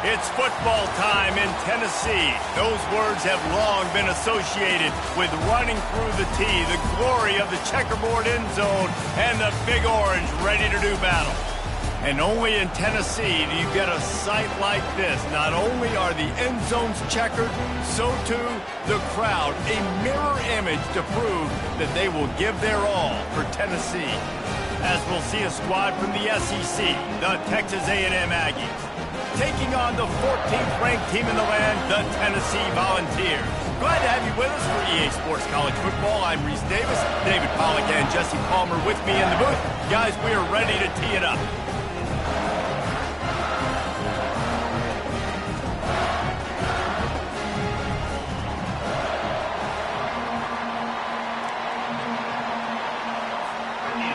It's football time in Tennessee. Those words have long been associated with running through the tee, the glory of the checkerboard end zone, and the Big Orange ready to do battle. And only in Tennessee do you get a sight like this. Not only are the end zones checkered, so too the crowd, a mirror image to prove that they will give their all for Tennessee. As we'll see a squad from the SEC, the Texas A&M Aggies, taking on the 14th ranked team in the land, the Tennessee Volunteers. Glad to have you with us for EA Sports College Football. I'm Reese Davis, David Pollack and Jesse Palmer with me in the booth. Guys, we are ready to tee it up.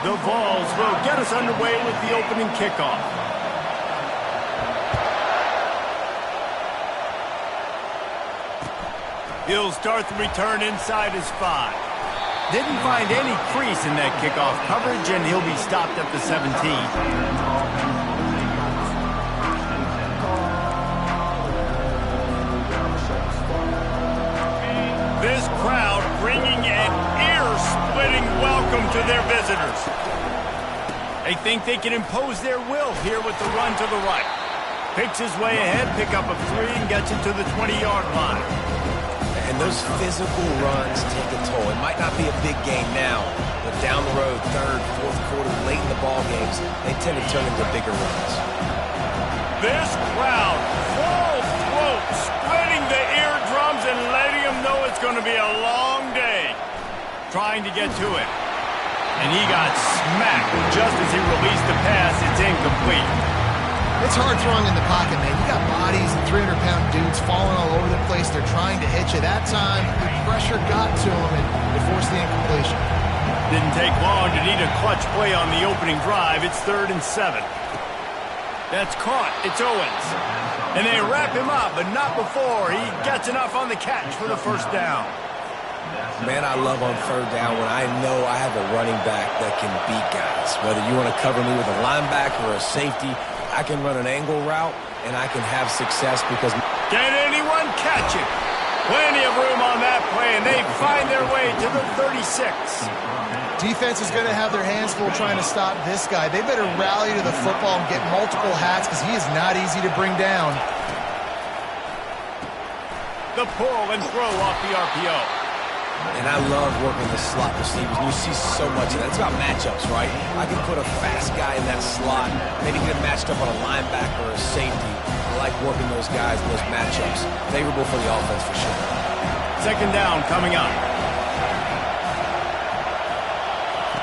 The Vols will get us underway with the opening kickoff. He'll start the return inside his 5. Didn't find any crease in that kickoff coverage, and he'll be stopped at the 17. This crowd bringing an ear-splitting welcome to their visitors. They think they can impose their will here with the run to the right. Picks his way ahead, pick up a 3, and gets it to the 20-yard line. And those physical runs take a toll. It might not be a big game now, but down the road, third, fourth quarter, late in the ball games, they tend to turn into bigger runs. This crowd, full throat, splitting the eardrums and letting them know it's going to be a long day. Trying to get to it. And he got smacked just as he released the pass. It's incomplete. It's hard throwing in the pocket, man. You got bodies and 300-pound dudes falling all over the place. They're trying to hit you. That time, the pressure got to him, and it forced the incompletion. Didn't take long to need a clutch play on the opening drive. It's 3rd and 7. That's caught. It's Owens. And they wrap him up, but not before he gets enough on the catch for the first down. Man, I love on 3rd down when I know I have a running back that can beat guys. Whether you want to cover me with a linebacker or a safety, I can run an angle route, and I can have success because... Can anyone catch it? Plenty of room on that play, and they find their way to the 36. Defense is going to have their hands full trying to stop this guy. They better rally to the football and get multiple hats because he is not easy to bring down. The pull and throw off the RPO. And I love working the slot receivers. You see so much of that. It's about matchups, right? I can put a fast guy in that slot, maybe get him matched up on a linebacker or a safety. I like working those guys in those matchups. Favorable for the offense for sure. 2nd down coming up.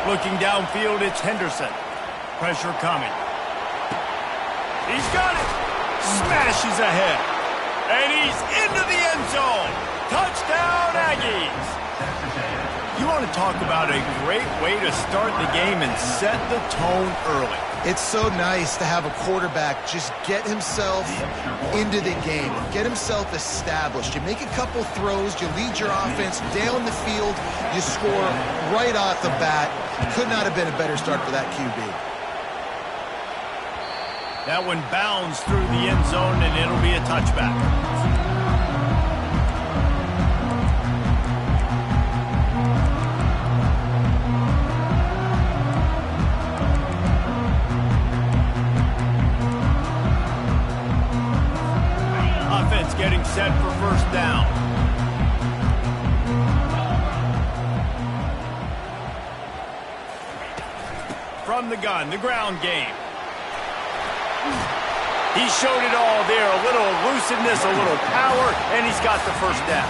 Looking downfield, it's Henderson. Pressure coming. He's got it. Smashes ahead. And he's into the end zone. Touchdown, Aggies. You want to talk about a great way to start the game and set the tone early. It's so nice to have a quarterback just get himself into the game, get himself established. You make a couple throws, you lead your offense down the field, you score right off the bat. Could not have been a better start for that QB. That one bounds through the end zone, and it'll be a touchback. Getting set for 1st down. From the gun, the ground game. He showed it all there. A little elusiveness, a little power, and he's got the 1st down.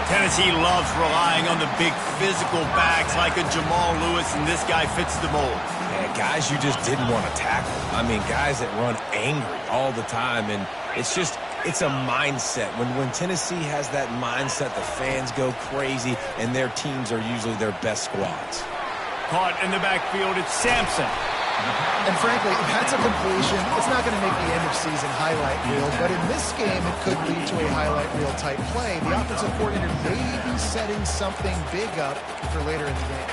Tennessee loves relying on the big physical backs like a Jamal Lewis, and this guy fits the mold. Yeah, guys you just didn't want to tackle. I mean, guys that run angry all the time, and it's a mindset. When Tennessee has that mindset, the fans go crazy, and their teams are usually their best squads. Caught in the backfield, it's Sampson. And frankly, if that's a completion, it's not going to make the end-of-season highlight reel, but in this game, it could lead to a highlight reel-type play. The offensive coordinator may be setting something big up for later in the game.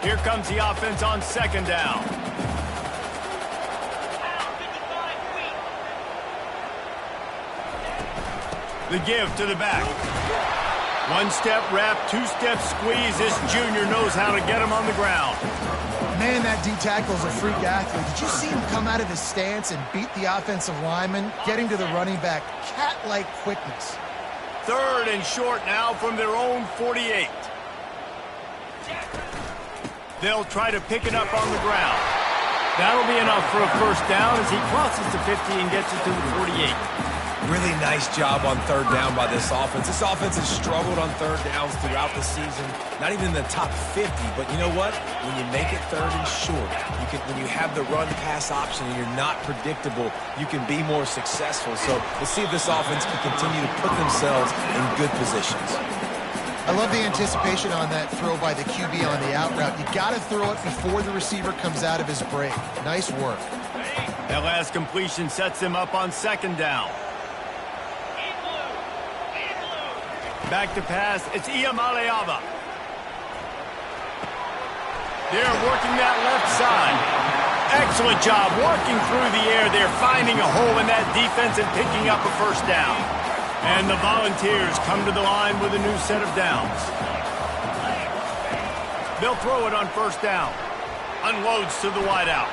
Here comes the offense on 2nd down. The give to the back. One-step wrap, two-step squeeze. This junior knows how to get him on the ground. Man, that D-tackle's a freak athlete. Did you see him come out of his stance and beat the offensive lineman, getting to the running back? Cat-like quickness. 3rd and short now from their own 48. They'll try to pick it up on the ground. That'll be enough for a first down as he crosses the 50 and gets it to the 48. Really nice job on 3rd down by this offense. This offense has struggled on 3rd downs throughout the season. Not even in the top 50, but you know what? When you make it 3rd and short, when you have the run-pass option and you're not predictable, you can be more successful. So we'll see if this offense can continue to put themselves in good positions. I love the anticipation on that throw by the QB on the out route. You got to throw it before the receiver comes out of his break. Nice work. That last completion sets him up on 2nd down. Back to pass, it's Iamaleava. They're working that left side. Excellent job working through the air. They're finding a hole in that defense and picking up a first down. And the Volunteers come to the line with a new set of downs. They'll throw it on 1st down. Unloads to the wideout.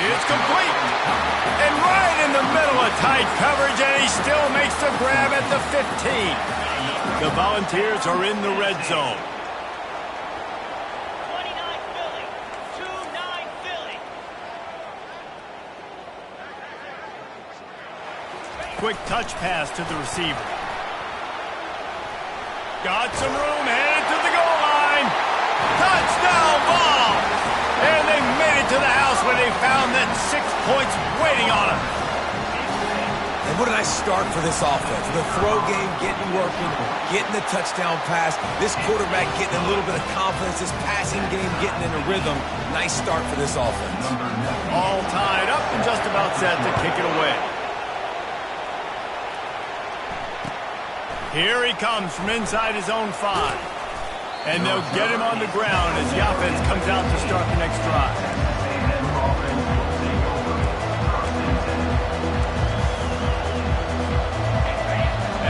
It's complete. And right in the middle of tight coverage, and he still makes the grab at the 15. The Volunteers are in the red zone. 29 Philly. 2-9 Philly. Quick touch pass to the receiver. Got some room, headed to the goal line. Touchdown ball! And they made it to the house when they found that 6 points waiting on them. And what a nice start for this offense. The throw game getting working, getting the touchdown pass. This quarterback getting a little bit of confidence. This passing game getting in a rhythm. Nice start for this offense. All tied up and just about set to kick it away. Here he comes from inside his own 5. And they'll get him on the ground as the offense comes out to start the next drive.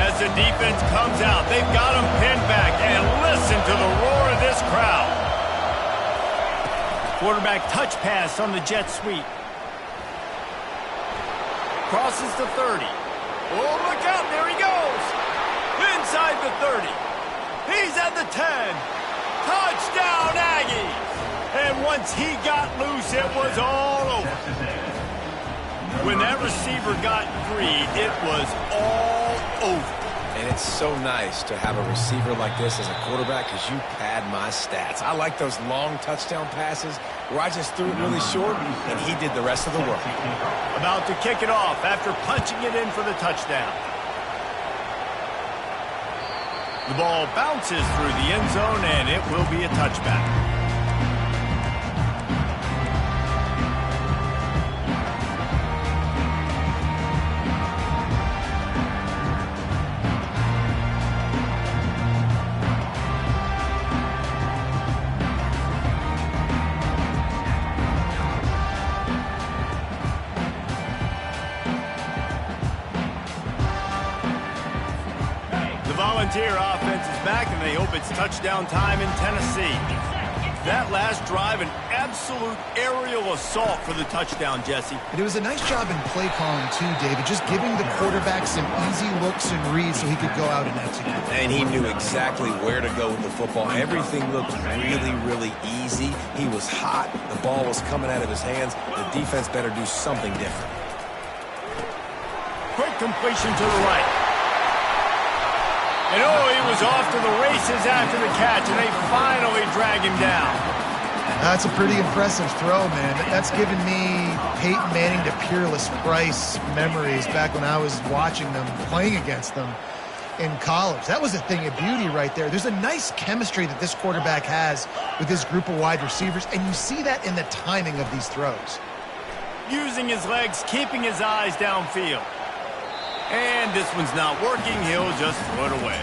As the defense comes out, they've got him pinned back, and listen to the roar of this crowd. Quarterback touch pass on the jet sweep. Crosses the 30. Oh, look out, there he goes. Inside the 30. He's at the 10. Touchdown, Aggies. And once he got loose, it was all over. When that receiver got free, it was all over. And it's so nice to have a receiver like this as a quarterback because you pad my stats. I like those long touchdown passes where I just threw it really short and he did the rest of the work. About to kick it off after punching it in for the touchdown. The ball bounces through the end zone and it will be a touchback. Volunteer offense is back, and they hope it's touchdown time in Tennessee. That last drive, an absolute aerial assault for the touchdown, Jesse. And it was a nice job in play calling, too, David, just giving the quarterback some easy looks and reads so he could go out and execute. And he knew exactly where to go with the football. Everything looked really, really easy. He was hot. The ball was coming out of his hands. The defense better do something different. Quick completion to the right. And oh, he was off to the races after the catch, and they finally drag him down. That's a pretty impressive throw, man. That's given me Peyton Manning to Peerless Price memories back when I was watching them, playing against them in college. That was a thing of beauty right there. There's a nice chemistry that this quarterback has with this group of wide receivers, and you see that in the timing of these throws. Using his legs, keeping his eyes downfield. And this one's not working. He'll just throw it away.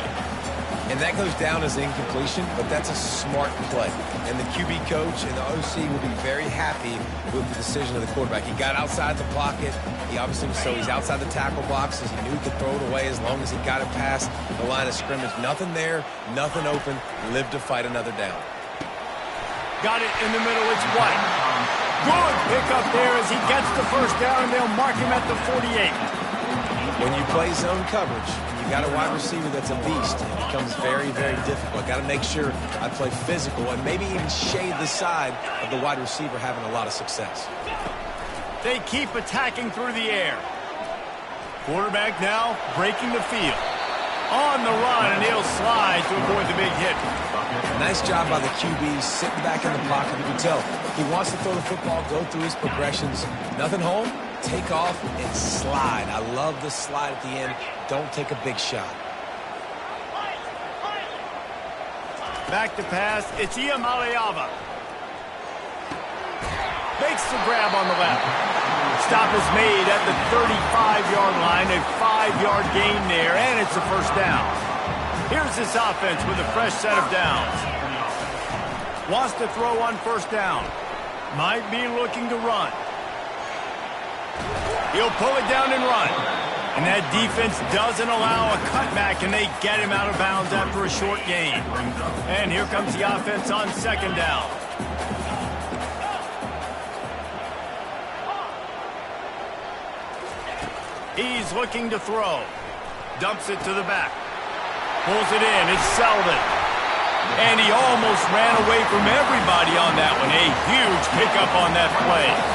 And that goes down as incompletion, but that's a smart play. And the QB coach and the OC will be very happy with the decision of the quarterback. He got outside the pocket. He obviously, so he's outside the tackle boxes. He knew he could throw it away as long as he got it past the line of scrimmage. Nothing there, nothing open. Lived to fight another down. Got it in the middle. It's White. Good pickup there as he gets the first down, and they'll mark him at the 48. When you play zone coverage, and you got a wide receiver that's a beast, it becomes very, very difficult. Got to make sure I play physical and maybe even shade the side of the wide receiver having a lot of success. They keep attacking through the air. Quarterback now breaking the field. On the run, and he'll slide to avoid the big hit. Nice job by the QB, sitting back in the pocket. You can tell he wants to throw the football, go through his progressions. Nothing home, take off, and slide. I love the slide at the end. Don't take a big shot. Back to pass. It's Iamaleava. Makes the grab on the left. Stop is made at the 35-yard line. A 5-yard gain there, and it's a first down. Here's this offense with a fresh set of downs. Wants to throw on first down. Might be looking to run. He'll pull it down and run. And that defense doesn't allow a cutback, and they get him out of bounds after a short gain. And here comes the offense on second down. He's looking to throw. Dumps it to the back. Pulls it in. It's Selden. And he almost ran away from everybody on that one. A huge pickup on that play.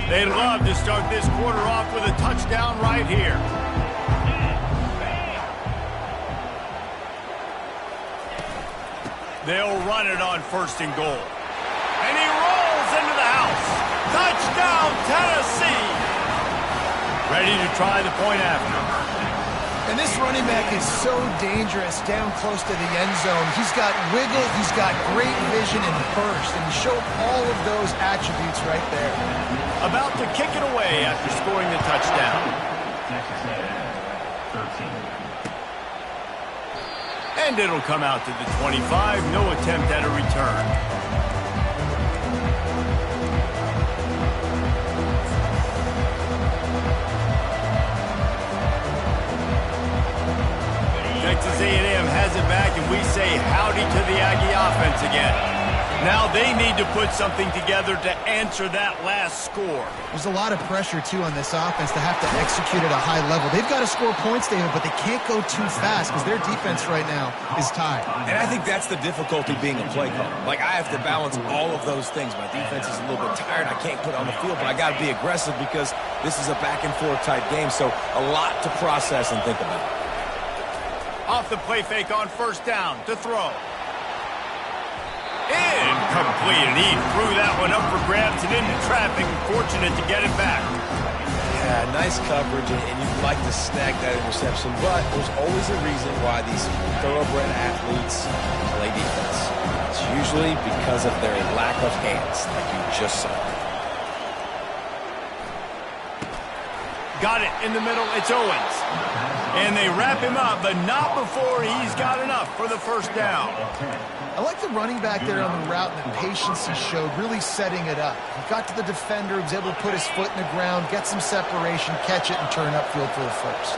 They'd love to start this quarter off with a touchdown right here. They'll run it on first and goal. And he rolls into the house. Touchdown, Tennessee! Ready to try the point after. And this running back is so dangerous down close to the end zone. He's got wiggle, he's got great vision and burst, and he showed all of those attributes right there. About to kick it away after scoring the touchdown. And it'll come out to the 25. No attempt at a return. Texas A&M has it back, and we say howdy to the Aggie offense again. Now they need to put something together to answer that last score. There's a lot of pressure, too, on this offense to have to execute at a high level. They've got to score points, David, but they can't go too fast because their defense right now is tied. And I think that's the difficulty being a play caller. Like, I have to balance all of those things. My defense is a little bit tired. I can't put it on the field, but I got to be aggressive because this is a back-and-forth type game, so a lot to process and think about. Off the play fake on first down to throw. Incomplete, and he threw that one up for grabs and into traffic. Fortunate to get it back. Yeah, nice coverage, and you'd like to snag that interception, but there's always a reason why these thoroughbred athletes play defense. It's usually because of their lack of hands, like you just saw. Got it in the middle. It's Owens. And they wrap him up, but not before he's got enough for the first down. I like the running back there on the route and the patience he showed, really setting it up. He got to the defender, he was able to put his foot in the ground, get some separation, catch it, and turn upfield for the first.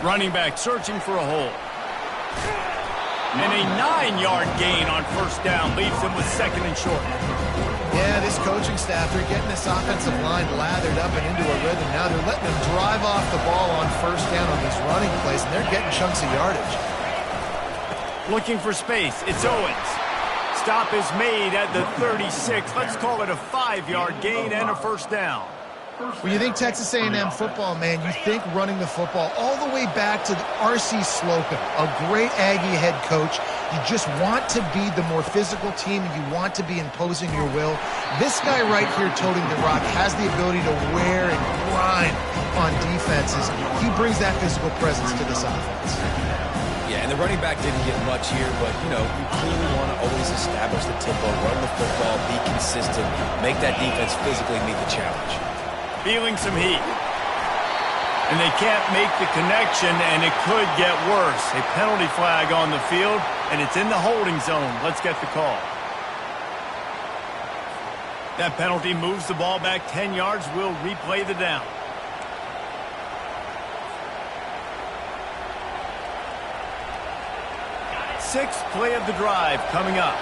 Running back searching for a hole. And a 9-yard gain on first down leaves him with second and short. Yeah, this coaching staff, they're getting this offensive line lathered up and into a rhythm. Now they're letting them drive off the ball on first down on these running plays, and they're getting chunks of yardage. Looking for space. It's Owens. Stop is made at the 36. Let's call it a 5-yard gain and a first down. When you think Texas A&M football, man, you think running the football all the way back to R.C. Slocum, a great Aggie head coach. You just want to be the more physical team, and you want to be imposing your will. This guy right here toting the rock has the ability to wear and grind on defenses. He brings that physical presence to this offense. Yeah, and the running back didn't get much here, but, you know, you clearly want to always establish the tempo, run the football, be consistent, make that defense physically meet the challenge. Feeling some heat. And they can't make the connection, and it could get worse. A penalty flag on the field, and it's in the holding zone. Let's get the call. That penalty moves the ball back 10 yards. We'll replay the down. Sixth play of the drive coming up.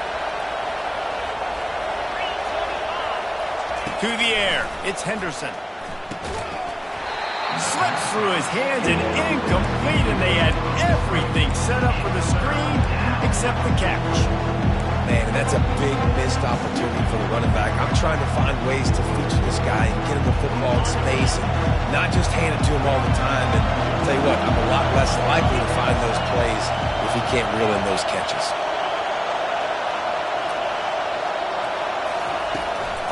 To the air. It's Henderson. Slips through his hands and incomplete, and they had everything set up for the screen except the catch. Man, and that's a big missed opportunity for the running back. I'm trying to find ways to feature this guy and get him the football in space and not just hand it to him all the time. And I'll tell you what, I'm a lot less likely to find those plays if he can't reel in those catches.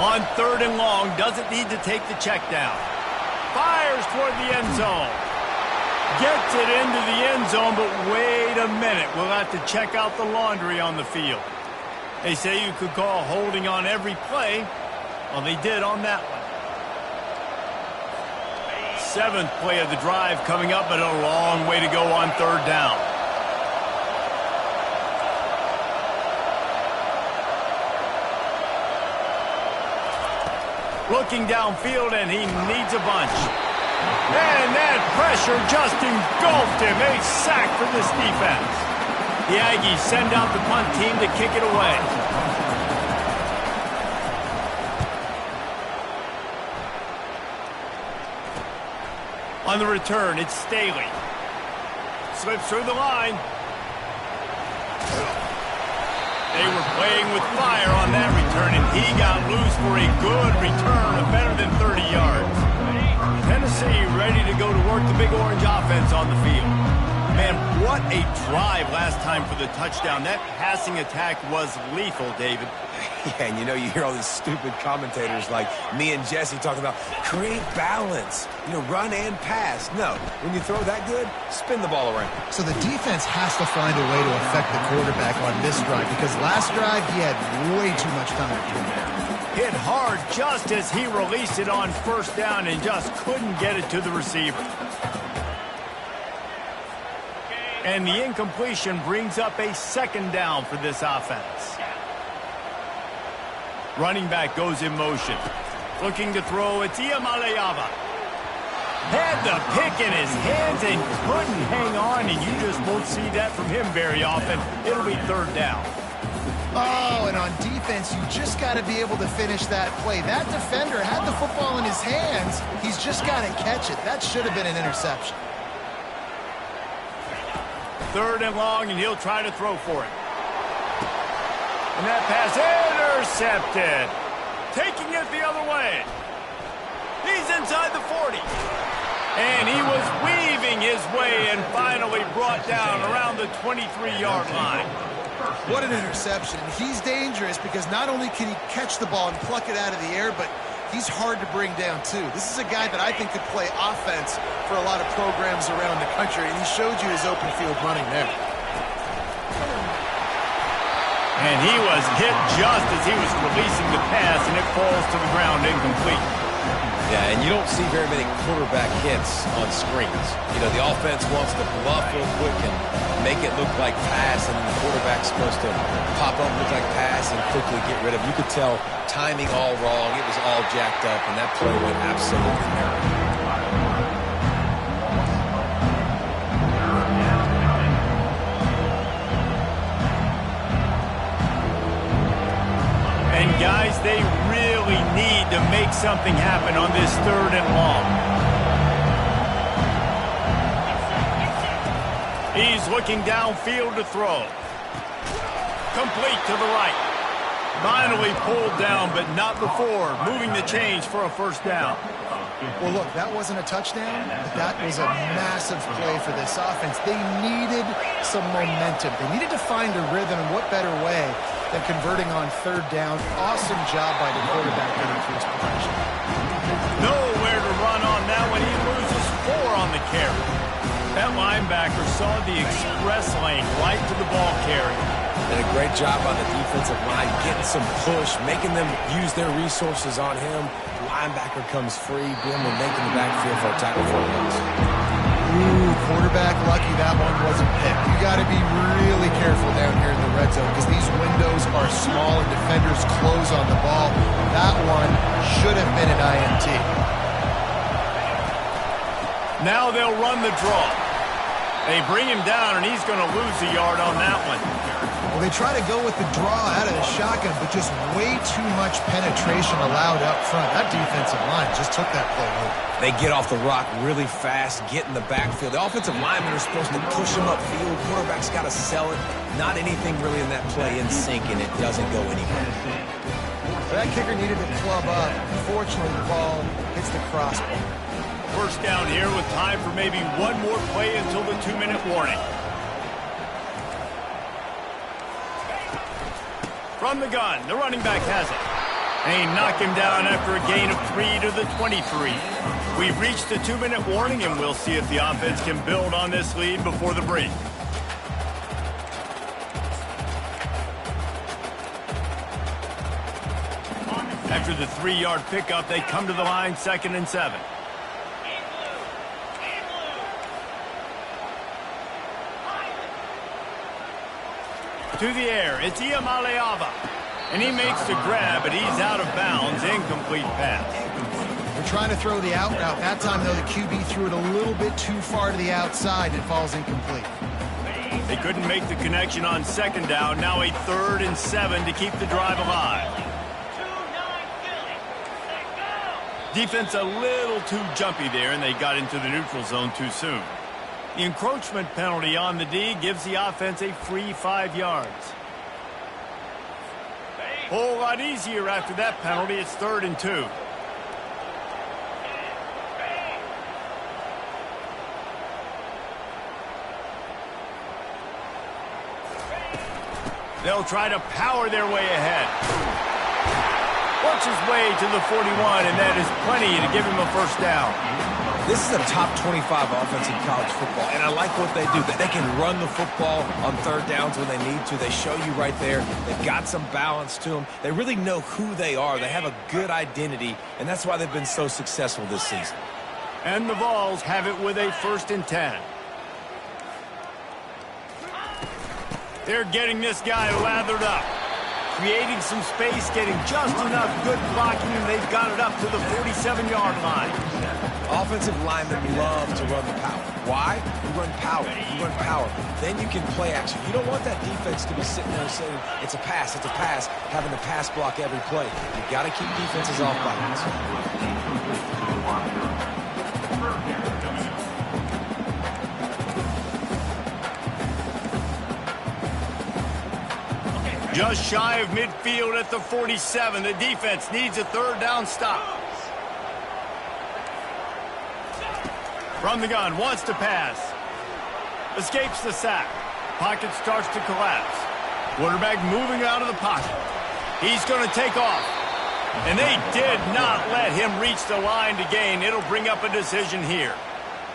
On 3rd and long, doesn't need to take the check down. Fires toward the end zone. Gets it into the end zone, but wait a minute. We'll have to check out the laundry on the field. They say you could call holding on every play. Well, they did on that one. 7th play of the drive coming up, but a long way to go on 3rd down. Looking downfield, and he needs a bunch. And that pressure just engulfed him. A sack for this defense. The Aggies send out the punt team to kick it away. On the return, it's Staley. Slips through the line. They were playing with fire on that return, and he got loose for a good return of better than 30 yards. Tennessee ready to go to work the Big Orange offense on the field. Man, what a drive last time for the touchdown. That passing attack was lethal, David. Yeah, and you know, you hear all these stupid commentators like me and Jesse talking about create balance, you know, run and pass. No, when you throw that good, spin the ball around. So the defense has to find a way to affect the quarterback on this drive, because last drive he had way too much time to do that. Hit hard just as he released it on 1st down and just couldn't get it to the receiver. And the incompletion brings up a 2nd down for this offense. Running back goes in motion. Looking to throw, it's Iamaleava. Had the pick in his hands and couldn't hang on, and you just won't see that from him very often. It'll be 3rd down. Oh, and on defense, you just got to be able to finish that play. That defender had the football in his hands. He's just got to catch it. That should have been an interception. 3rd and long, and he'll try to throw for it. And that pass intercepted. Taking it the other way. He's inside the 40. And he was weaving his way and finally brought down around the 23-yard line. What an interception. He's dangerous because not only can he catch the ball and pluck it out of the air, but he's hard to bring down, too. This is a guy that I think could play offense for a lot of programs around the country, and he showed you his open field running there. And he was hit just as he was releasing the pass, and it falls to the ground incomplete. Yeah, and you don't see very many quarterback hits on screens. You know, the offense wants to bluff real quick and make it look like pass, and then the quarterback's supposed to pop up, look like pass, and quickly get rid of it. You could tell timing all wrong. It was all jacked up, and that play went absolutely nowhere. And guys, they really need to make something happen on this 3rd and long. He's looking downfield to throw. Complete to the right. Finally pulled down, but not before moving the chains for a 1st down. Well, look, that wasn't a touchdown, but that was a massive play for this offense. They needed some momentum. They needed to find a rhythm, and what better way than converting on third down. Awesome job by the quarterback getting through his progression. Nowhere to run on that one. He loses 4 on the carry. That linebacker saw the express lane right to the ball carrier. Did a great job on the defensive line, getting some push, making them use their resources on him. Linebacker comes free, being able to make in the backfield for a tackle for a loss. Ooh, quarterback lucky that one wasn't picked. You got to be really careful down here in the red zone because these windows are small and defenders close on the ball. That one should have been an INT. Now they'll run the draw. They bring him down, and he's going to lose a yard on that one. Well, they try to go with the draw out of the shotgun, but just way too much penetration allowed up front. That defensive line just took that play over. They get off the rock really fast, get in the backfield. The offensive linemen are supposed to push him upfield. Quarterback's got to sell it. Not anything really in that play in sync, and it doesn't go anywhere. That kicker needed to club up. Unfortunately, the ball hits the crossbar. First down here with time for maybe one more play until the 2-minute warning. From the gun, the running back has it. And he knocked him down after a gain of 3 to the 23. We've reached the 2-minute warning, and we'll see if the offense can build on this lead before the break. After the 3-yard pickup, they come to the line, 2nd and 7. To the air, it's Iamaleava. And he makes the grab, but he's out of bounds. Incomplete pass. They're trying to throw the out route. That time, though, the QB threw it a little bit too far to the outside, and it falls incomplete. They couldn't make the connection on 2nd down. Now a 3rd and 7 to keep the drive alive. Defense a little too jumpy there, and they got into the neutral zone too soon. The encroachment penalty on the D gives the offense a free 5 yards. Whole lot easier after that penalty. It's 3rd and 2. They'll try to power their way ahead. Works his way to the 41, and that is plenty to give him a first down. This is a top 25 offense in college football, and I like what they do. They can run the football on 3rd downs when they need to. They show you right there. They've got some balance to them. They really know who they are. They have a good identity, and that's why they've been so successful this season. And the Vols have it with a 1st and 10. They're getting this guy lathered up. Creating some space, getting just enough good blocking, and they've got it up to the 47-yard line. Offensive linemen love to run the power. Why? You run power. You run power. Then you can play action. You don't want that defense to be sitting there saying, it's a pass, having to pass block every play. You've got to keep defenses off balance. Just shy of midfield at the 47. The defense needs a 3rd down stop. From the gun, wants to pass. Escapes the sack. Pocket starts to collapse. Quarterback moving out of the pocket. He's going to take off. And they did not let him reach the line to gain. It'll bring up a decision here.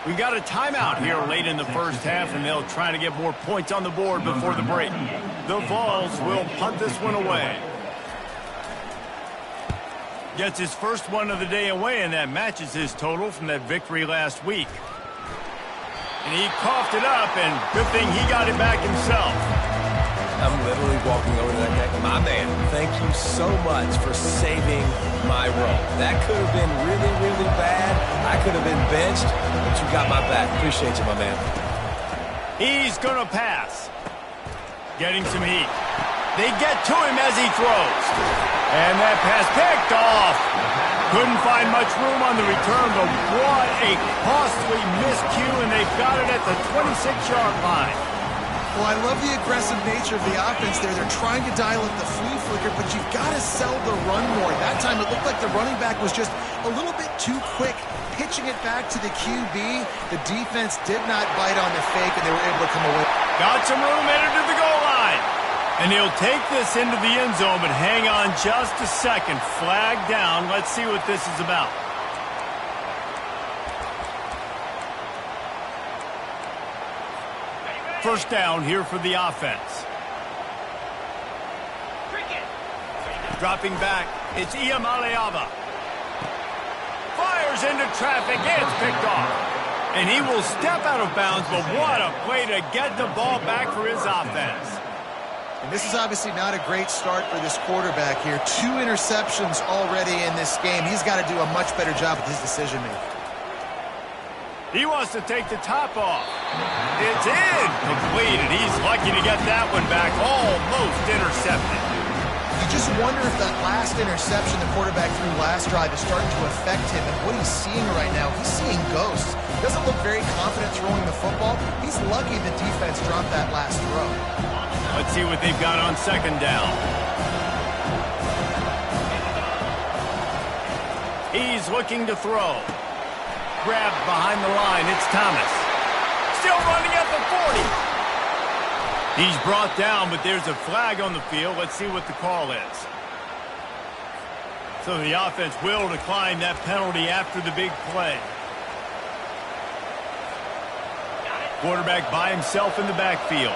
We've got a timeout here late in the first half, and they'll try to get more points on the board before the break. The Vols will punt this one away. Gets his first one of the day away, and that matches his total from that victory last week. And he coughed it up, and good thing he got it back himself. I'm literally walking over to that guy. My man, thank you so much for saving my role. That could have been really, really bad. I could have been benched, but you got my back. Appreciate you, my man. He's going to pass. Getting some heat. They get to him as he throws. And that pass picked off. Couldn't find much room on the return, but what a costly miscue, and they've got it at the 26-yard line. Well, I love the aggressive nature of the offense there. They're trying to dial up the flea flicker, but you've got to sell the run more. That time it looked like the running back was just a little bit too quick, pitching it back to the QB. The defense did not bite on the fake, and they were able to come away. Got some room headed to the goal line. And he'll take this into the end zone, but hang on just a second. Flag down. Let's see what this is about. First down here for the offense. Dropping back, it's Iamaleava. Fires into traffic, it's picked off. And he will step out of bounds, but what a play to get the ball back for his offense. And this is obviously not a great start for this quarterback here. 2 interceptions already in this game. He's got to do a much better job with his decision-making. He wants to take the top off. It's in. Completed. He's lucky to get that one back. Almost intercepted. You just wonder if that last interception the quarterback threw last drive is starting to affect him. And what he's seeing right now, he's seeing ghosts. Doesn't look very confident throwing the football. He's lucky the defense dropped that last throw. Let's see what they've got on second down. He's looking to throw. Grabbed behind the line. It's Thomas. Still running at the 40. He's brought down, but there's a flag on the field. Let's see what the call is. So the offense will decline that penalty after the big play. Quarterback by himself in the backfield.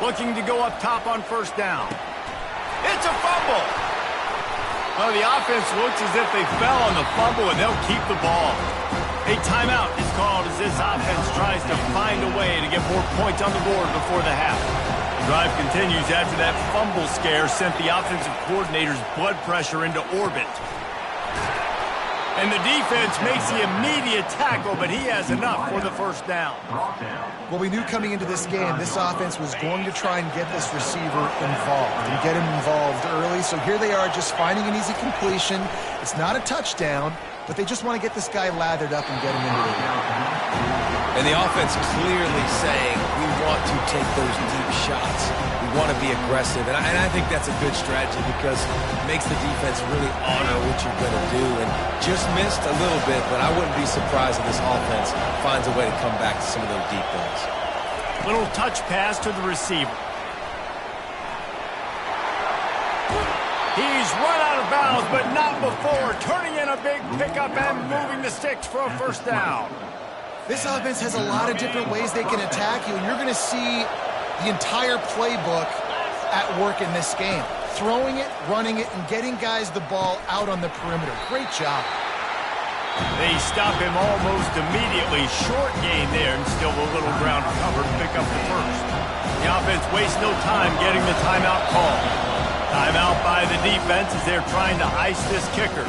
Looking to go up top on first down. It's a fumble. Well, the offense looks as if they fell on the fumble, and they'll keep the ball. A timeout is called as this offense tries to find a way to get more points on the board before the half. The drive continues after that fumble scare sent the offensive coordinator's blood pressure into orbit. And the defense makes the immediate tackle, but he has enough for the first down. Well, we knew coming into this game, this offense was going to try and get this receiver involved and get him involved early. So here they are just finding an easy completion. It's not a touchdown, but they just want to get this guy lathered up and get him into the game. And the offense clearly saying, we want to take those deep shots. We want to be aggressive. And I think that's a good strategy because it makes the defense really honor what you're going to do. And just missed a little bit, but I wouldn't be surprised if this offense finds a way to come back to some of those deep ones. Little touch pass to the receiver. He's run out of bounds, but not before turning in a big pickup and moving the sticks for a first down. This offense has a lot of different ways they can attack you, and you're going to see the entire playbook at work in this game. Throwing it, running it, and getting guys the ball out on the perimeter. Great job. They stop him almost immediately. Short gain there, and still a little ground to cover to pick up the first. The offense wastes no time getting the timeout call. Timeout by the defense as they're trying to ice this kicker.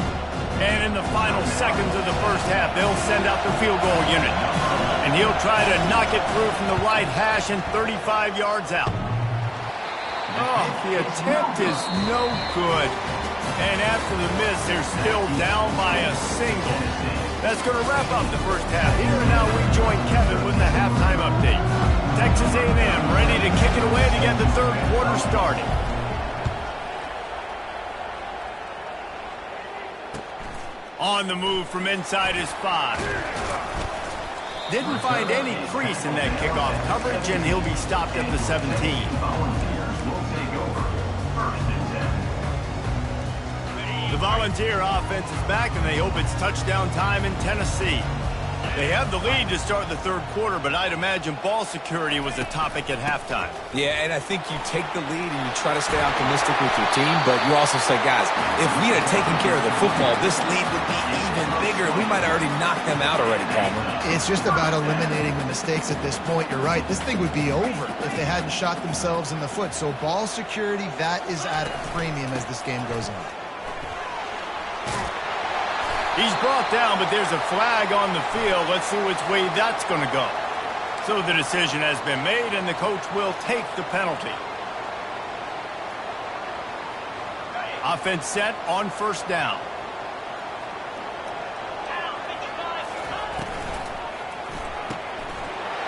And in the final seconds of the first half, they'll send out the field goal unit. And he'll try to knock it through from the right hash and 35 yards out. Oh, the attempt is no good. And after the miss, they're still down by a single. That's going to wrap up the first half. Here and now we join Kevin with the halftime update. Texas A&M ready to kick it away to get the third quarter started. On the move from inside his 5. Didn't find any crease in that kickoff coverage, and he'll be stopped at the 17. The Volunteer offense is back, and they hope it's touchdown time in Tennessee. They have the lead to start the third quarter, but I'd imagine ball security was a topic at halftime. Yeah, and I think you take the lead and you try to stay optimistic with your team, but you also say, guys, if we had taken care of the football, this lead would be even bigger. We might have already knocked them out already, Palmer. It's just about eliminating the mistakes at this point. You're right. This thing would be over if they hadn't shot themselves in the foot. So ball security, that is at a premium as this game goes on. He's brought down, but there's a flag on the field. Let's see which way that's going to go. So the decision has been made, and the coach will take the penalty. Offense set on first down.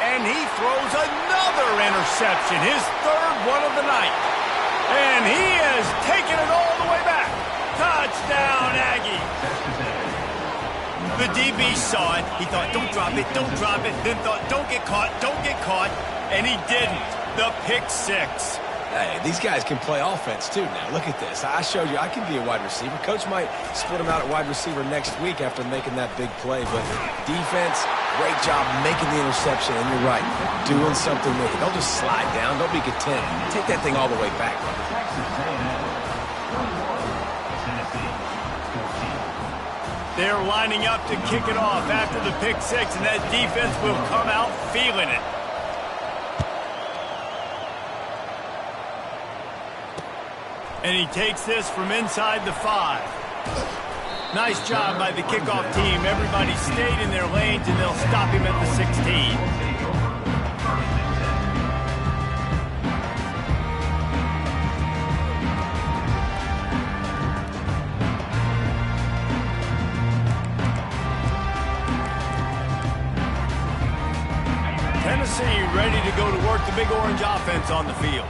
And he throws another interception, his third one of the night. And he has taken it all the way back. Touchdown, Aggie. The DB saw it. He thought, don't drop it, don't drop it. Then thought, don't get caught, don't get caught. And he didn't. The pick six. Hey, these guys can play offense, too, now. Look at this. I showed you I can be a wide receiver. Coach might split him out at wide receiver next week after making that big play. But defense, great job making the interception. And you're right, doing something with it. Don't just slide down. Don't be content. Take that thing all the way back. They're lining up to kick it off after the pick six, and that defense will come out feeling it. And he takes this from inside the 5. Nice job by the kickoff team. Everybody stayed in their lanes, and they'll stop him at the 16. Tennessee ready to go to work the Big Orange offense on the field.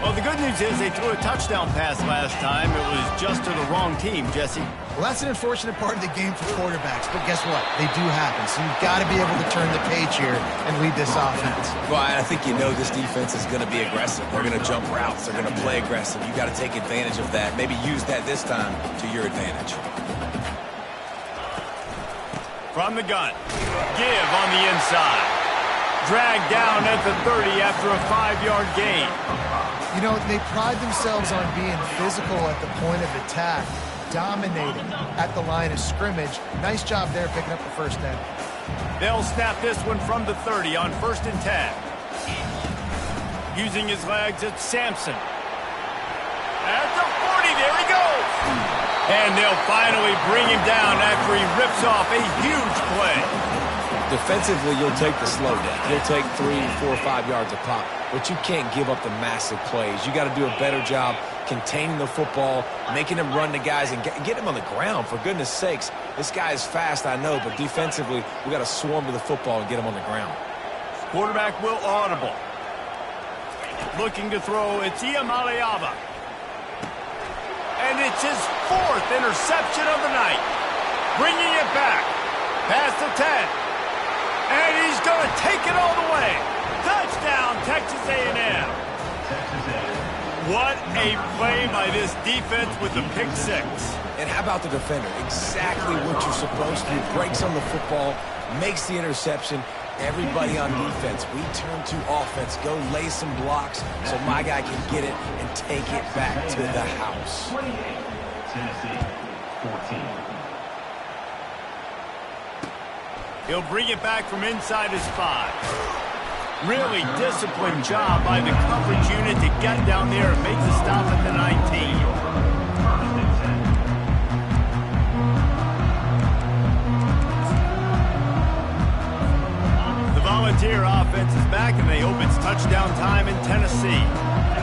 Well, the good news is they threw a touchdown pass last time. It was just to the wrong team, Jesse. Well, that's an unfortunate part of the game for quarterbacks, but guess what? They do happen, so you've got to be able to turn the page here and lead this offense. Well, I think you know this defense is going to be aggressive. They're going to jump routes. They're going to play aggressive. You've got to take advantage of that. Maybe use that this time to your advantage. From the gun. Give on the inside. Dragged down at the 30 after a 5-yard gain. You know, they pride themselves on being physical at the point of attack, dominating at the line of scrimmage. Nice job there picking up the first down. They'll snap this one from the 30 on 1st and 10. Using his legs, it's Sampson. At the 40, there he goes. And they'll finally bring him down after he rips off a huge play. Defensively, you'll take the slow down. You'll take 3, 4, 5 yards a pop, but you can't give up the massive plays. You got to do a better job containing the football, making them run the guys, and get him on the ground. For goodness sakes, this guy is fast, I know, but defensively, we got to swarm to the football and get him on the ground. Quarterback will audible. Looking to throw, it's Iamaleava. And it's his 4th interception of the night. Bringing it back. Past the 10. And he's going to take it all the way. Touchdown, Texas A&M. What a play by this defense with the pick six. And how about the defender? Exactly what you're supposed to do. Breaks on the football, makes the interception. Everybody on defense, we turn to offense. Go lay some blocks so my guy can get it and take it back to the house. 28, Tennessee, 14. He'll bring it back from inside his 5. Really disciplined job by the coverage unit to get down there and make the stop at the 19. The Volunteer offense is back, and they hope it's touchdown time in Tennessee.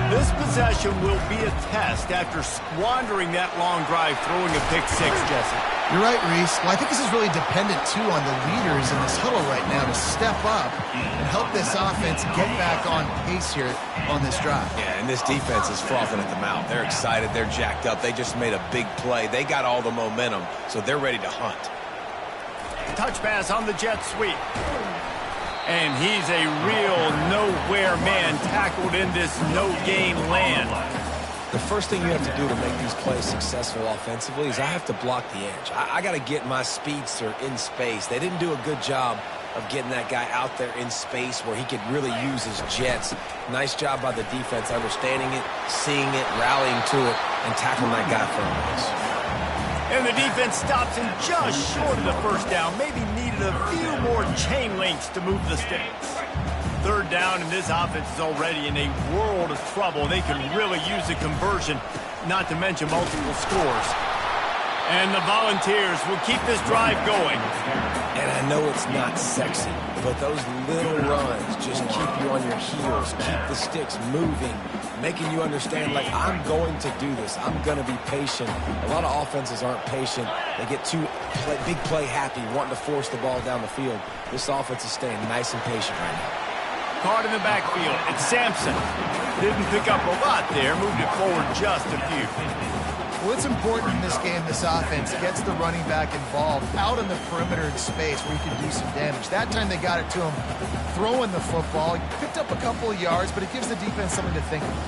This possession will be a test after squandering that long drive throwing a pick six, Jesse. You're right, Reese. Well, I think this is really dependent, too, on the leaders in this huddle right now to step up and help this offense get back on pace here on this drive. Yeah, and this defense is frothing at the mouth. They're excited. They're jacked up. They just made a big play. They got all the momentum, so they're ready to hunt. Touch pass on the jet sweep. And he's a real nowhere man tackled in this no-gain land. The first thing you have to do to make these plays successful offensively is I have to block the edge. I got to get my speedster in space. They didn't do a good job of getting that guy out there in space where he could really use his jets. Nice job by the defense understanding it, seeing it, rallying to it, and tackling that guy for a miss. And the defense stops him just short of the first down. Maybe needed a few more chain links to move the sticks. 3rd down, and this offense is already in a world of trouble. They can really use a conversion, not to mention multiple scores. And the Volunteers will keep this drive going. And I know it's not sexy, but those little runs just keep you on your heels, keep the sticks moving, making you understand, like, I'm going to do this. I'm going to be patient. A lot of offenses aren't patient. They get too big play happy, wanting to force the ball down the field. This offense is staying nice and patient right now. Caught in the backfield. It's Sampson. Didn't pick up a lot there. Moved it forward just a few. Well, it's important in this game, this offense gets the running back involved out on the perimeter in space where you can do some damage. That time they got it to him throwing the football. He picked up a couple of yards, but it gives the defense something to think about.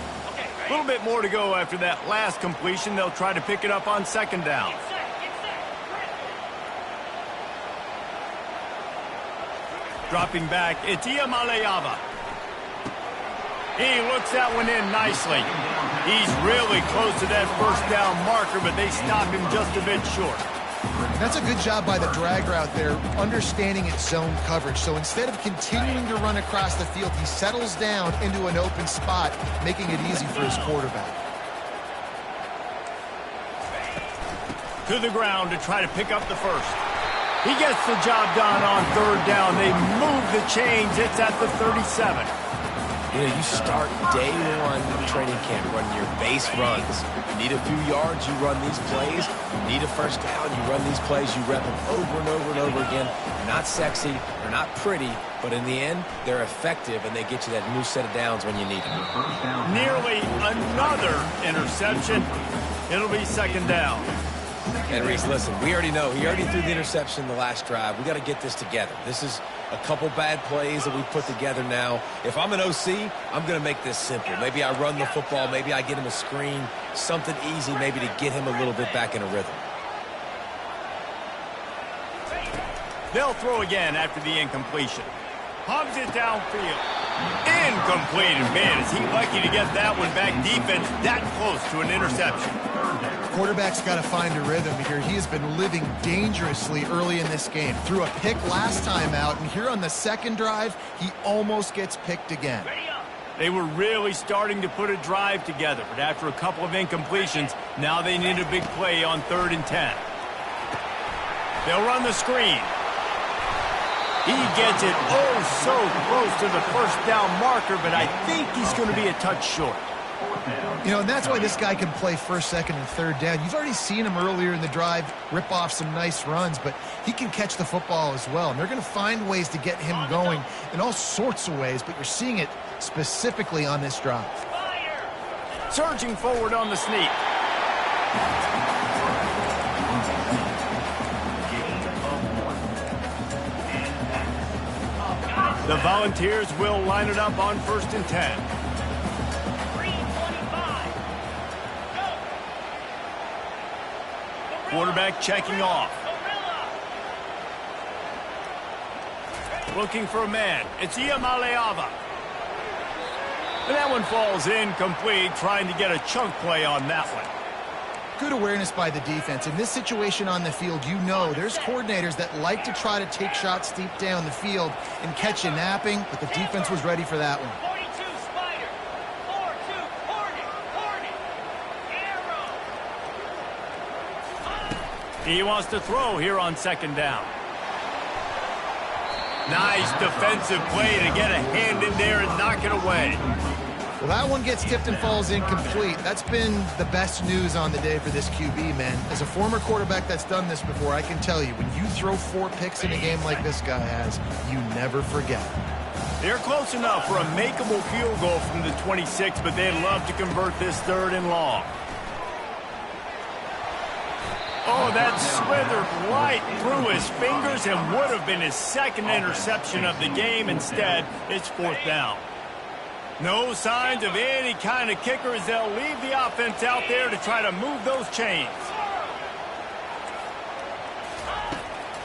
A little bit more to go after that last completion. They'll try to pick it up on second down. Dropping back, it's Iamaleava. He looks that one in nicely. He's really close to that first down marker, but they stop him just a bit short. That's a good job by the drag route there, understanding its zone coverage. So instead of continuing to run across the field, he settles down into an open spot, making it easy for his quarterback. To the ground to try to pick up the first. He gets the job done on third down. They move the chains. It's at the 37. You know, you start day one of training camp running your base runs. You need a few yards, you run these plays. You need a first down, you run these plays. You rep them over and over and over again. They're not sexy, they're not pretty, but in the end, they're effective, and they get you that new set of downs when you need them. Nearly another interception. It'll be second down. And Reese, listen, we already know. He already threw the interception the last drive. We got to get this together. This is a couple bad plays that we put together now. If I'm an OC, I'm going to make this simple. Maybe I run the football. Maybe I get him a screen. Something easy maybe to get him a little bit back in a rhythm. They'll throw again after the incompletion. Hogs it downfield. Incomplete. And man, is he lucky to get that one back. Defense that close to an interception. Quarterback's got to find a rhythm here. He has been living dangerously early in this game. Threw a pick last time out, and here on the second drive, he almost gets picked again. They were really starting to put a drive together, but after a couple of incompletions, now they need a big play on 3rd and 10. They'll run the screen. He gets it so close to the first down marker, but I think he's going to be a touch short. You know, and that's why this guy can play first, second, and third down. You've already seen him earlier in the drive rip off some nice runs, but he can catch the football as well. And they're going to find ways to get him going in all sorts of ways, but you're seeing it specifically on this drive. Surging forward on the sneak. The Volunteers will line it up on 1st and 10. Quarterback checking off. Looking for a man. It's Iamaleava. And that one falls incomplete, trying to get a chunk play on that one. Good awareness by the defense. In this situation on the field, you know there's coordinators that like to try to take shots deep down the field and catch you napping, but the defense was ready for that one. 42 Spider, 4-2 Hornet, Arrow. He wants to throw here on 2nd down. Nice defensive play to get a hand in there and knock it away. Well, that one gets tipped and falls incomplete. That's been the best news on the day for this QB, man. As a former quarterback that's done this before, I can tell you, when you throw 4 picks in a game like this guy has, you never forget. They're close enough for a makeable field goal from the 26, but they'd love to convert this 3rd and long. Oh, that slithered right through his fingers and would have been his 2nd interception of the game. Instead, it's 4th down. No signs of any kind of kicker as they'll leave the offense out there to try to move those chains.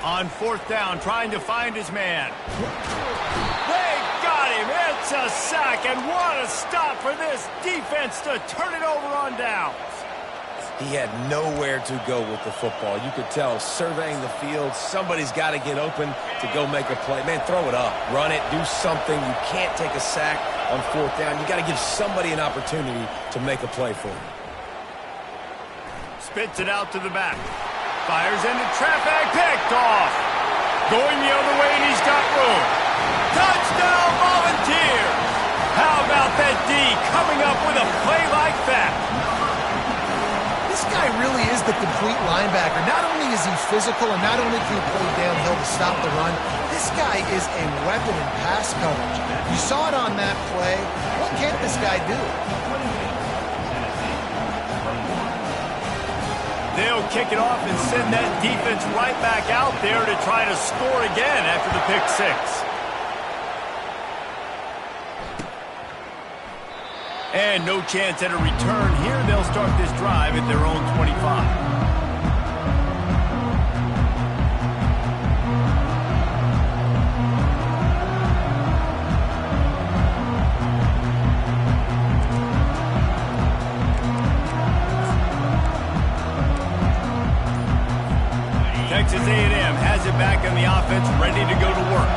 On 4th down, trying to find his man. They got him. It's a sack, and what a stop for this defense to turn it over on downs. He had nowhere to go with the football. You could tell, surveying the field, somebody's got to get open to go make a play. Man, throw it up, run it, do something. You can't take a sack on 4th down. You got to give somebody an opportunity to make a play for you. Spits it out to the back. Fires into traffic, picked off. Going the other way, and he's got room. Touchdown, Volunteers! How about that D coming up with a play like that? This guy really is the complete linebacker. Not only is he physical, and not only can he play downhill to stop the run, this guy is a weapon in pass coverage. You saw it on that play. What can't this guy do? They'll kick it off and send that defense right back out there to try to score again after the pick six. And no chance at a return here. They'll start this drive at their own 25. Texas A&M has it back on the offense, ready to go to work.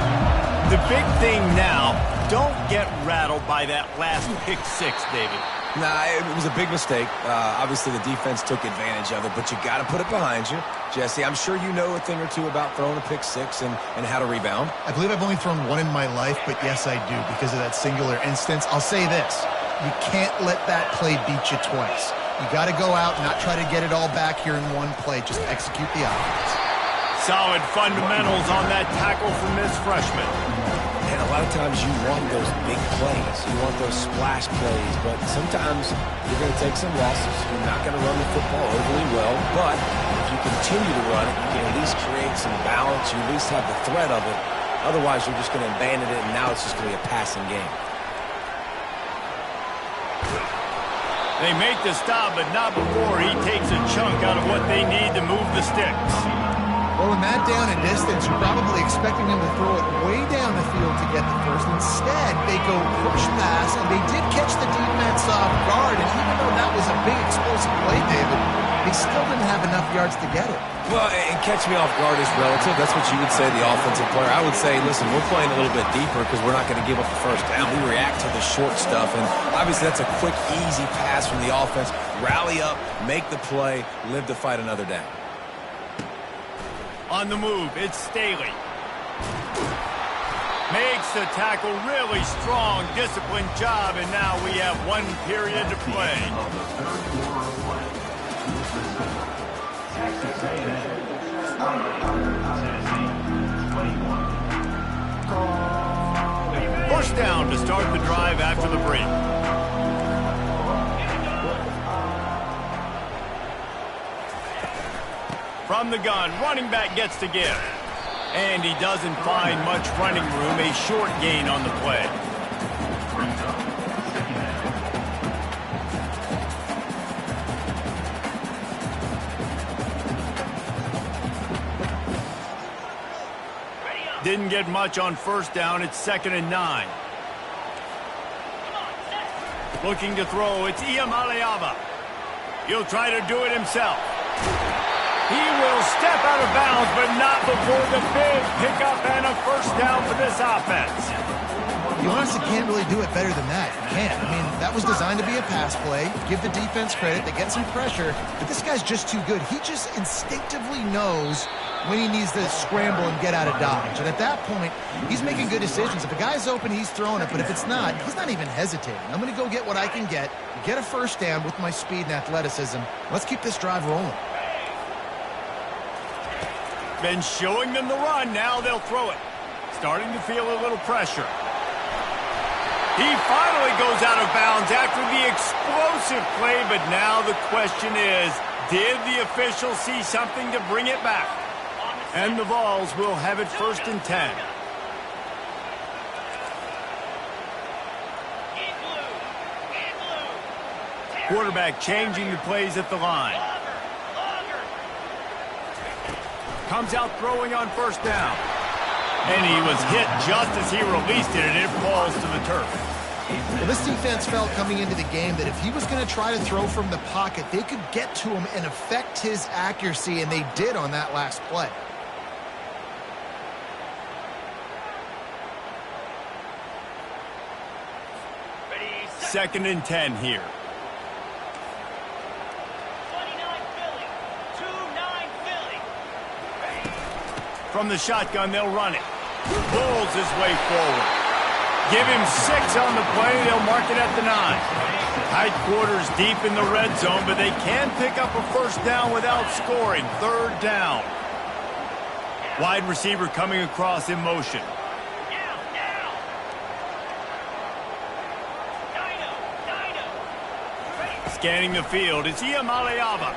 The big thing now, don't get rattled by that last pick six, David. Nah, it was a big mistake. Obviously, the defense took advantage of it, but you got to put it behind you. Jesse, I'm sure you know a thing or two about throwing a pick six and how to rebound. I believe I've only thrown one in my life, but yes, I do, because of that singular instance. I'll say this. You can't let that play beat you twice. You got to go out and not try to get it all back here in one play. Just execute the offense. Solid fundamentals on that tackle from this freshman. And a lot of times you want those big plays. You want those splash plays, but sometimes you're going to take some losses. You're not going to run the football overly well, but if you continue to run it, you can at least create some balance. You at least have the threat of it. Otherwise, you're just going to abandon it, and now it's just going to be a passing game. They make the stop, but not before he takes a chunk out of what they need to move the sticks. Well, in that down and distance, you're probably expecting him to throw it way down the field to get the first. Instead, they go push pass, and they did catch the defense off guard. And even though that was a big explosive play, David, they still didn't have enough yards to get it. Well, and catch me off guard is relative. That's what you would say, the offensive player. I would say, listen, we're playing a little bit deeper because we're not going to give up the first down. We react to the short stuff, and obviously that's a quick, easy pass from the offense. Rally up, make the play, live to fight another down. On the move, it's Staley. Makes the tackle really strong, disciplined job, and now we have 1 period to play. First down to start the drive after the break. From the gun, running back gets to give. And he doesn't find much running room, a short gain on the play. Didn't get much on first down, it's 2nd and 9. Looking to throw, it's Iamaleava. He'll try to do it himself. He will step out of bounds, but not before the big pickup and a first down for this offense. You honestly can't really do it better than that. You can't. I mean, that was designed to be a pass play. Give the defense credit. They get some pressure, but this guy's just too good. He just instinctively knows when he needs to scramble and get out of dodge. And at that point, he's making good decisions. If a guy's open, he's throwing it, but if it's not, he's not even hesitating. I'm going to go get what I can get a first down with my speed and athleticism. Let's keep this drive rolling. Been showing them the run, now they'll throw it. Starting to feel a little pressure. He finally goes out of bounds after the explosive play, but now the question is, did the official see something to bring it back? And the Vols will have it 1st and 10. Quarterback changing the plays at the line. Comes out throwing on first down. And he was hit just as he released it, and it falls to the turf. Well, this defense felt coming into the game that if he was going to try to throw from the pocket, they could get to him and affect his accuracy, and they did on that last play. Ready, 2nd and 10 here. From the shotgun, they'll run it. Pulls his way forward. Give him 6 on the play. They'll mark it at the 9. Tight quarters deep in the red zone, but they can pick up a first down without scoring. 3rd down. Wide receiver coming across in motion. Scanning the field, it's Iamaleava.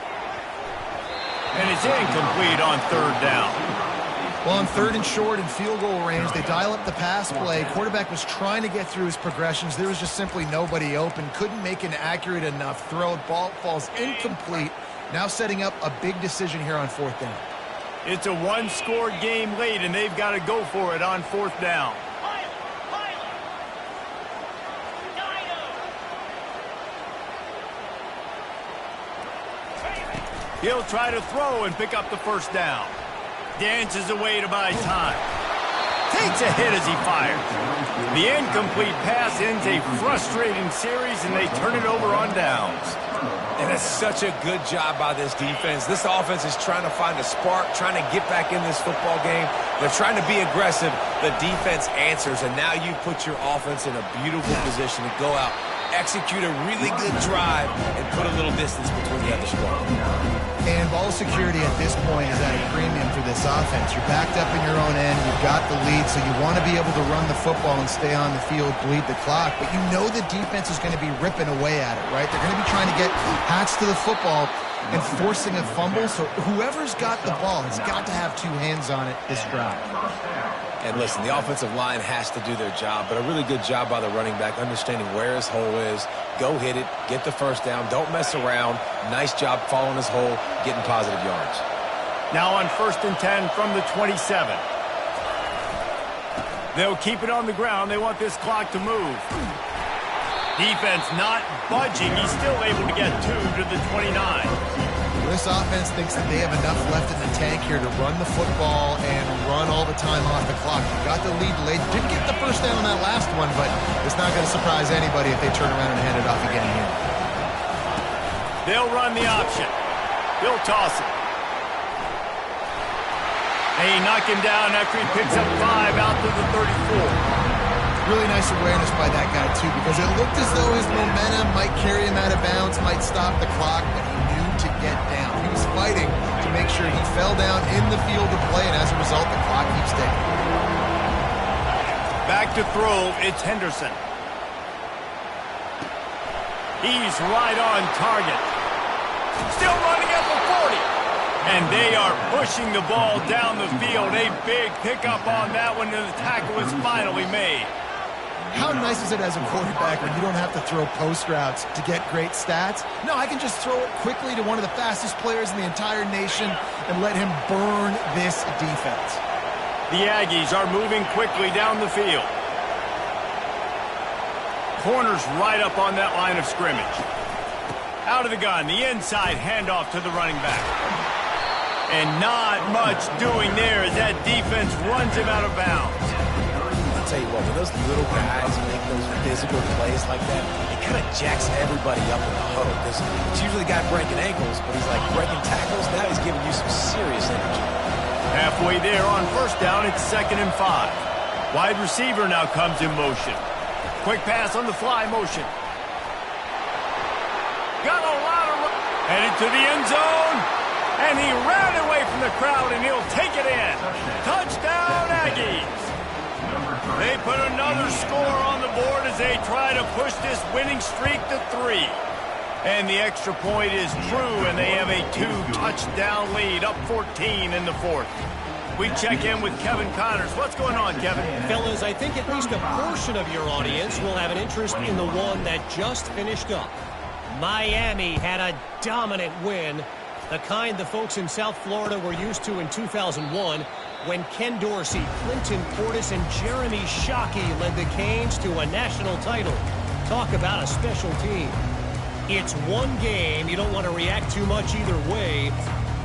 And it's incomplete on 3rd down. Well, on 3rd and short and field goal range, they dial up the pass play. Quarterback was trying to get through his progressions. There was just simply nobody open. Couldn't make an accurate enough throw. Ball falls incomplete. Now setting up a big decision here on 4th down. It's a one-score game late, and they've got to go for it on 4th down. He'll try to throw and pick up the first down. Dances away to buy time. Takes a hit as he fires. The incomplete pass ends a frustrating series, and they turn it over on downs. And it's such a good job by this defense. This offense is trying to find a spark, trying to get back in this football game. They're trying to be aggressive. The defense answers, and now you put your offense in a beautiful position to go out, execute a really good drive, and put a little distance between the other squad. And ball security at this point is at a premium for this offense. You're backed up in your own end. You've got the lead, so you want to be able to run the football and stay on the field, bleed the clock. But you know the defense is going to be ripping away at it, right? They're going to be trying to get hats to the football and forcing a fumble. So whoever's got the ball has got to have 2 hands on it this drive. And listen, the offensive line has to do their job, but a really good job by the running back, understanding where his hole is. Go hit it, get the first down, don't mess around. Nice job following his hole, getting positive yards. Now on 1st and 10 from the 27. They'll keep it on the ground. They want this clock to move. Defense not budging. He's still able to get 2 to the 29. This offense thinks that they have enough left in the tank here to run the football and run all the time off the clock. You got the lead late. Didn't get the first down on that last one, but it's not going to surprise anybody if they turn around and hand it off again here. They'll run the option. He'll toss it. They knock him down after he picks up 5 out to the 34. Really nice awareness by that guy, too, because it looked as though his momentum might carry him out of bounds, might stop the clock, but he knew to get down. He was fighting to make sure he fell down in the field of play, and as a result, the clock keeps ticking. Back to throw, it's Henderson. He's right on target. Still running at the 40. And they are pushing the ball down the field. A big pickup on that one, and the tackle is finally made. How nice is it as a quarterback when you don't have to throw post routes to get great stats? No, I can just throw it quickly to one of the fastest players in the entire nation and let him burn this defense. The Aggies are moving quickly down the field. Corners right up on that line of scrimmage. Out of the gun, the inside handoff to the running back. And not much doing there as that defense runs him out of bounds. I'll tell you what, when those little guys make those physical plays like that, it kind of jacks everybody up in the huddle, because it's usually the guy breaking ankles, but he's like breaking tackles. Now he's giving you some serious energy. Halfway there on 1st down, it's 2nd and 5. Wide receiver now comes in motion. Quick pass on the fly motion. Got a lot of headed to the end zone. And he ran away from the crowd, and he'll take it in. Touchdown, Aggies. They put another score on the board as they try to push this winning streak to 3. And the extra point is true, and they have a 2-touchdown lead, up 14 in the 4th. We check in with Kevin Connors. What's going on, Kevin? Fellas, I think at least a portion of your audience will have an interest in the one that just finished up. Miami had a dominant win, the kind the folks in South Florida were used to in 2001 when Ken Dorsey, Clinton Portis, and Jeremy Shockey led the Canes to a national title. Talk about a special team. It's one game. You don't want to react too much either way,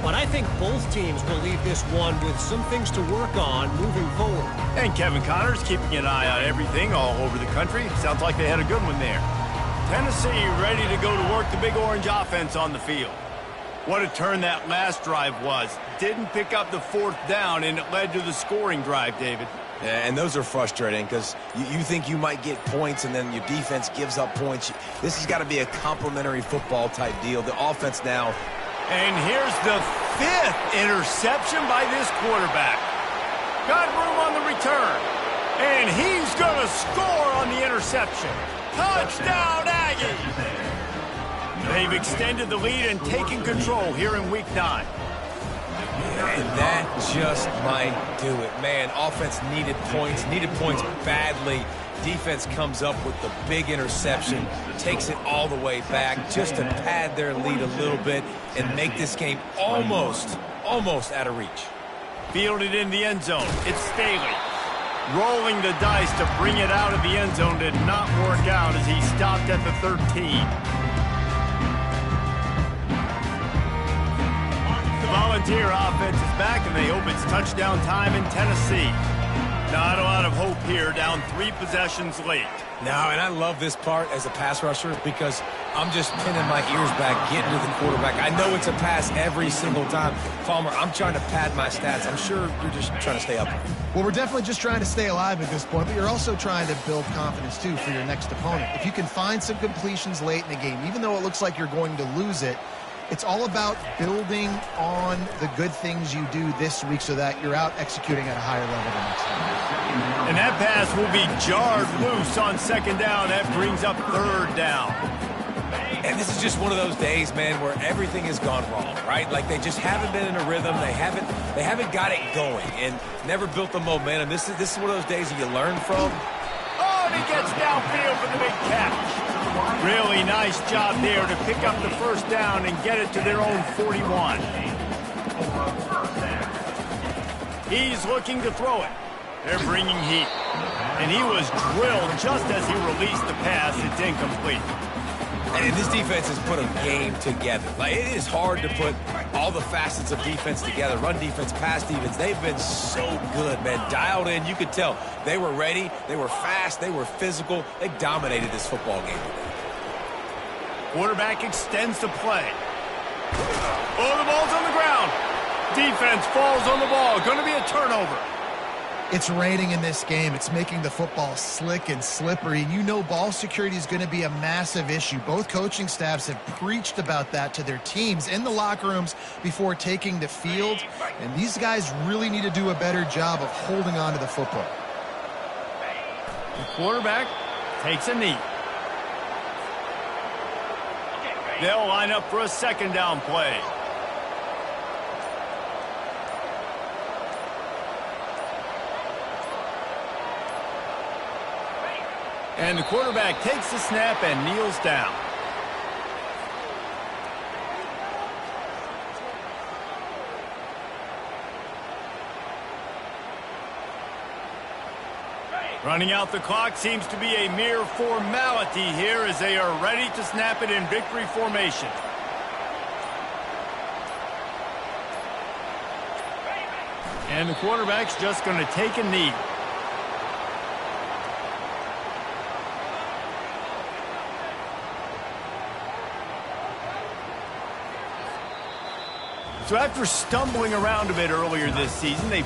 but I think both teams will leave this one with some things to work on moving forward. And Kevin Connors keeping an eye on everything all over the country. Sounds like they had a good one there. Tennessee ready to go to work, the Big Orange offense on the field. What a turn that last drive was. Didn't pick up the fourth down, and it led to the scoring drive, David. Yeah, and those are frustrating because you think you might get points and then your defense gives up points. This has got to be a complimentary football type deal. The offense now. And here's the 5th interception by this quarterback. Got room on the return. And he's going to score on the interception. Touchdown, Aggies! They've extended the lead and taken control here in Week 9. And that just might do it. Man, offense needed points badly. Defense comes up with the big interception, takes it all the way back just to pad their lead a little bit and make this game almost out of reach. Fielded in the end zone. It's Staley. Rolling the dice to bring it out of the end zone did not work out as he stopped at the 13. Volunteer offense is back, and they hope it's touchdown time in Tennessee. Not a lot of hope here, down 3 possessions late. No, and I love this part as a pass rusher because I'm just pinning my ears back, getting to the quarterback. I know it's a pass every single time. Palmer, I'm trying to pad my stats. I'm sure you're just trying to stay up. Well, we're definitely just trying to stay alive at this point, but you're also trying to build confidence, too, for your next opponent. If you can find some completions late in the game, even though it looks like you're going to lose it, it's all about building on the good things you do this week so that you're out executing at a higher level the next time. And that pass will be jarred loose on 2nd down. That brings up 3rd down. And this is just one of those days, man, where everything has gone wrong, right? Like they just haven't been in a rhythm. They haven't got it going and never built the momentum. This is one of those days that you learn from. Oh, and he gets downfield for the big catch. Really nice job there to pick up the 1st down and get it to their own 41. He's looking to throw it. They're bringing heat. And he was drilled just as he released the pass. It's incomplete. And this defense has put a game together. Like, it is hard to put all the facets of defense together. Run defense, pass defense. They've been so good, man. Dialed in. You could tell they were ready. They were fast. They were physical. They dominated this football game. Quarterback extends the play. Oh, the ball's on the ground. Defense falls on the ball. Going to be a turnover. It's raining in this game. It's making the football slick and slippery. You know ball security is going to be a massive issue. Both coaching staffs have preached about that to their teams in the locker rooms before taking the field. And these guys really need to do a better job of holding on to the football. The quarterback takes a knee. They'll line up for a 2nd down play. And the quarterback takes the snap and kneels down. Running out the clock seems to be a mere formality here as they are ready to snap it in victory formation. And the quarterback's just going to take a knee. So after stumbling around a bit earlier this season, they